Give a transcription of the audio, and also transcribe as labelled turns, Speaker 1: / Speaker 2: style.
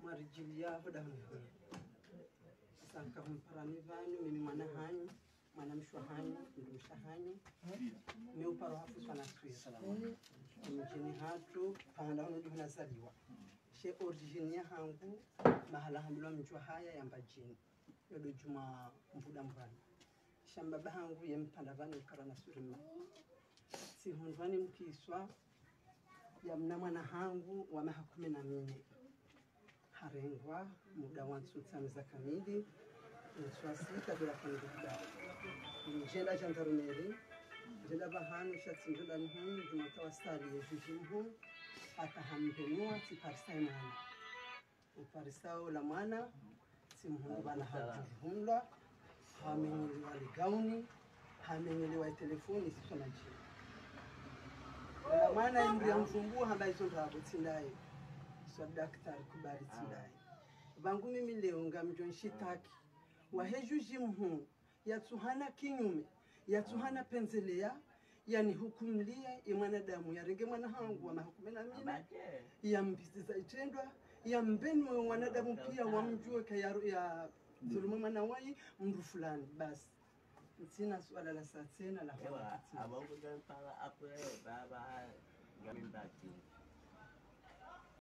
Speaker 1: mwarijilia hoda hunu sanka humparani vanyu mimi mwana hanyu mwana mshwa hanyu mdumsha hanyu mi uparo hafu sana tuya mjini hatu pahanda hunu juhuna zaliwa she origini ya hangu mahala hamilwa mjwa haya ya mbajini yodo juma mbuda mbani shamba bahangu ye mpanda vani ukara na surima si hunvani mkiswa ya mna mwana hangu wa maha 14 harengwa muda wa nsutamiza kamili nswasika bila kundida njenda jandarumeri njenda bahanu shatsinjula mhunu jumata wasali yejujimhu akahampenua tiparisai mwana uparisao la mwana simhunu bala hajujumla hamenyelewa ligauni hamenyelewa telefoni sisona jini la mwana imri ya mfumbua hamba izo ndabo tindai so daktari kubari tindai bangu mimi leo ngamjonshitaki wahejujimhu yatuhana kinyume yatuhana penzelea yani hukumlia imwanadamu yarenge mwana hangu wa mahukumena mina ya mbisiza itendwa ya mbenwe wanadamu pia wamjue ya dhuluma mwana wai mndu fulani basi sina swala la saa tena la
Speaker 2: abangu dan para apa baba gamin bati